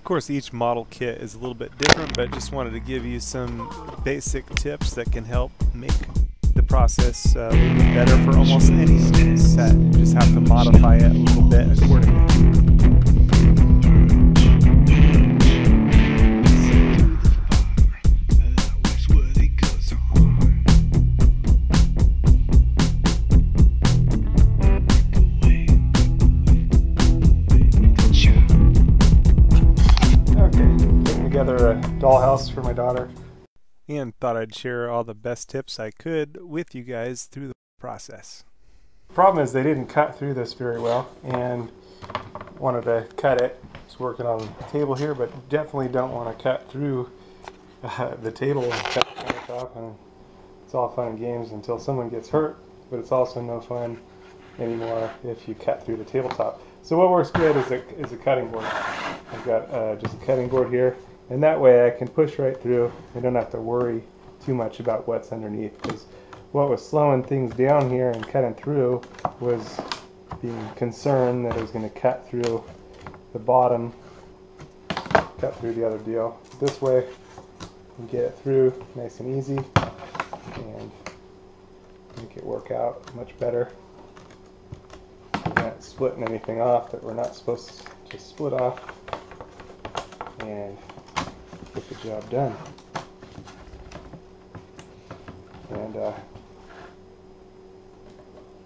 course, each model kit is a little bit different, but just wanted to give you some basic tips that can help make the process a little bit better for almost any set. You just have to modify it a little bit accordingly. Together a dollhouse for my daughter, and thought I'd share all the best tips I could with you guys through the process. The problem is they didn't cut through this very well and wanted to cut it. It's working on the table here, but definitely don't want to cut through the table and cut the countertop. And it's all fun and games until someone gets hurt, but it's also no fun anymore if you cut through the tabletop. So what works good is a cutting board. I've got just a cutting board here. And that way I can push right through. I don't have to worry too much about what's underneath, because what was slowing things down here and cutting through was being concerned that it was going to cut through the bottom, cut through the other deal. This way you get it through nice and easy and make it work out much better. We're not splitting anything off that we're not supposed to split off, and get the job done. And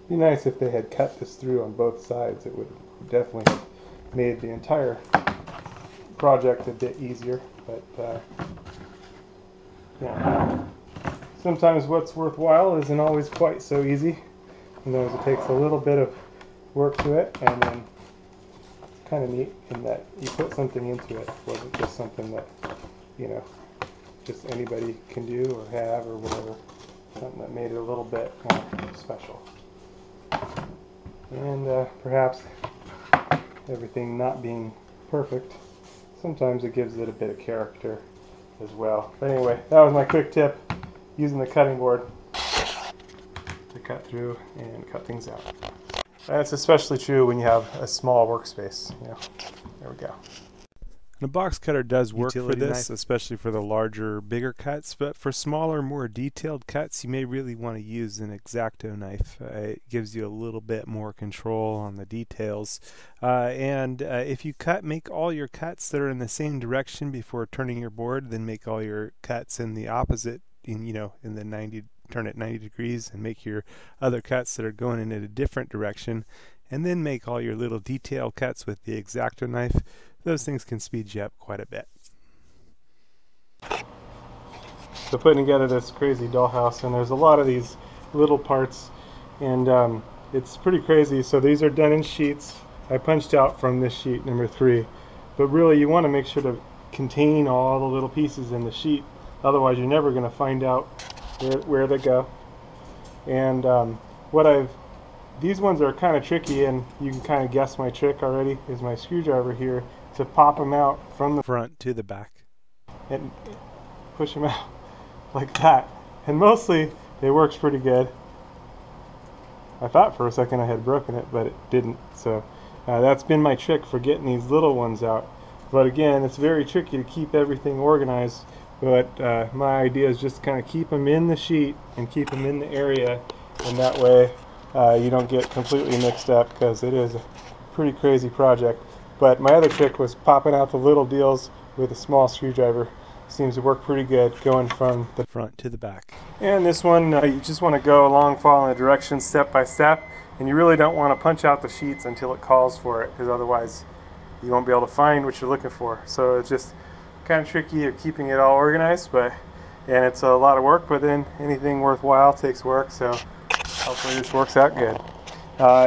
be nice if they had cut this through on both sides. It would definitely have made the entire project a bit easier. But yeah, sometimes what's worthwhile isn't always quite so easy. Sometimes it takes a little bit of work to it, and then it's kind of neat in that you put something into it. It wasn't just something that, you know, just anybody can do or have or whatever. Something that made it a little bit more special. And perhaps everything not being perfect, sometimes it gives it a bit of character as well. But anyway, that was my quick tip, using the cutting board to cut through and cut things out. And it's especially true when you have a small workspace. You know, there we go. And a box cutter does work Utility for this, knife. especially for the larger, bigger cuts, but for smaller, more detailed cuts, you may really want to use an exacto knife. It gives you a little bit more control on the details. And if you make all your cuts that are in the same direction before turning your board, then make all your cuts in the opposite, in the 90, turn it 90 degrees, and make your other cuts that are going in a different direction, and then make all your little detail cuts with the exacto knife. Those things can speed you up quite a bit. So putting together this crazy dollhouse, and there's a lot of these little parts, and it's pretty crazy. So these are done in sheets. I punched out from this sheet number 3, but really you want to make sure to contain all the little pieces in the sheet, otherwise you're never going to find out where they go. And these ones are kind of tricky, and you can kind of guess my trick already, is my screwdriver here to pop them out from the Front to the back. and push them out like that. And mostly it works pretty good. I thought for a second I had broken it, but it didn't. So that's been my trick for getting these little ones out. But again, it's very tricky to keep everything organized. But my idea is just kind of keep them in the sheet and keep them in the area, and that way you don't get completely mixed up, because it is a pretty crazy project. But my other trick was popping out the little deals with a small screwdriver. Seems to work pretty good, going from the Front to the back. And this one, you just want to go along, following the directions step by step, and you really don't want to punch out the sheets until it calls for it, because otherwise you won't be able to find what you're looking for. So it's just kind of tricky of keeping it all organized, and it's a lot of work, but then anything worthwhile takes work, so hopefully this works out good.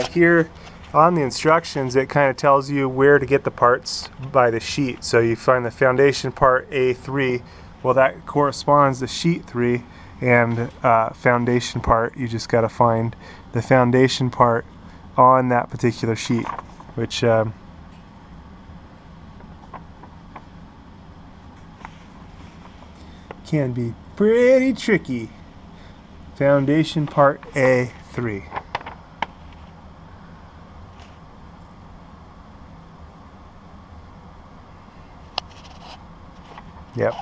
Here on the instructions, it kind of tells you where to get the parts by the sheet. So you find the foundation part A3, well, that corresponds to sheet 3, and foundation part, you just got to find the foundation part on that particular sheet, which can be pretty tricky. Foundation part A3. Yep.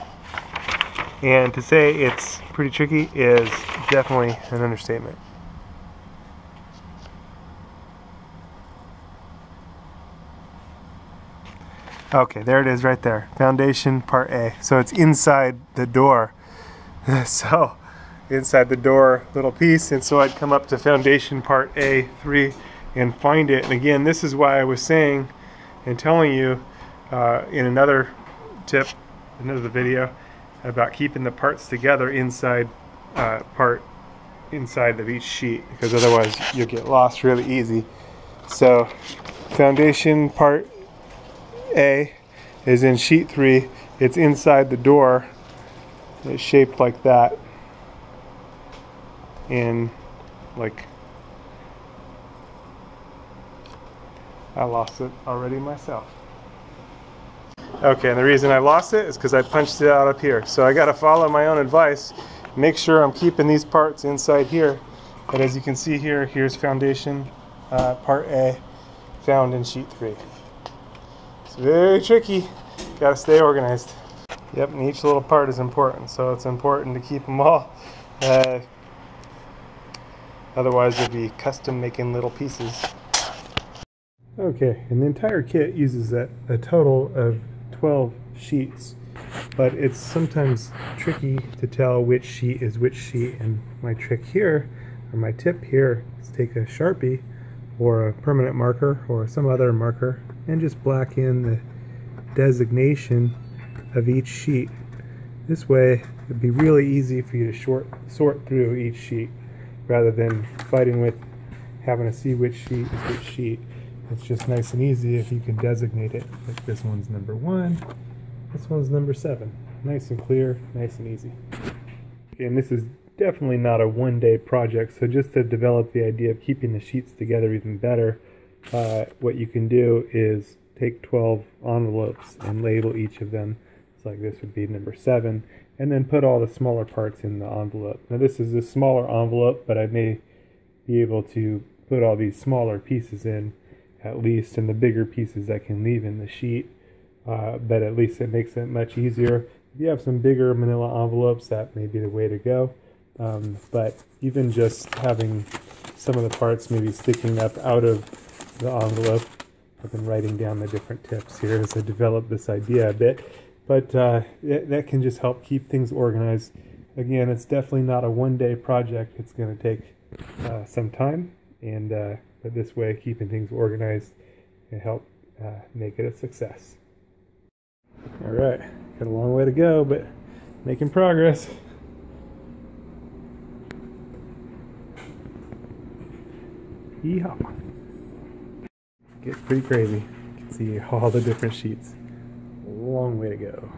And to say it's pretty tricky is definitely an understatement. Okay, there it is right there. Foundation part A. So it's inside the door. So inside the door little piece, and so I'd come up to foundation part A3 and find it. And again, this is why I was saying and telling you in another tip, another video, about keeping the parts together inside inside of each sheet, because otherwise you'll get lost really easy. So foundation part A is in sheet 3. It's inside the door. It's shaped like that, and like I lost it already myself. Okay, and the reason I lost it is because I punched it out up here. So I got to follow my own advice, make sure I'm keeping these parts inside here. But as you can see here, here's foundation part A, found in sheet 3. It's very tricky. Got to stay organized. Yep, and each little part is important, so it's important to keep them all. Otherwise you'll be custom making little pieces. Okay, and the entire kit uses a total of 12 sheets, but it's sometimes tricky to tell which sheet is which sheet, and my trick here, or my tip here, is take a Sharpie or a permanent marker or some other marker and just black in the designation of each sheet. This way it'd be really easy for you to sort through each sheet rather than fighting with having to see which sheet is which sheet. It's just nice and easy if you can designate it. Like this one's number 1, this one's number 7. Nice and clear, nice and easy. And this is definitely not a one-day project, so just to develop the idea of keeping the sheets together even better, what you can do is take 12 envelopes and label each of them. So like this would be number 7, and then put all the smaller parts in the envelope. Now this is a smaller envelope, but I may be able to put all these smaller pieces in at least, and the bigger pieces I can leave in the sheet, but at least it makes it much easier. If you have some bigger manila envelopes, that may be the way to go, but even just having some of the parts maybe sticking up out of the envelope. I've been writing down the different tips here as I develop this idea a bit, but that can just help keep things organized. Again, it's definitely not a one-day project. It's going to take some time, and but this way, keeping things organized can help make it a success. All right, got a long way to go, but making progress. Yeehaw! Gets pretty crazy. You can see all the different sheets. A long way to go.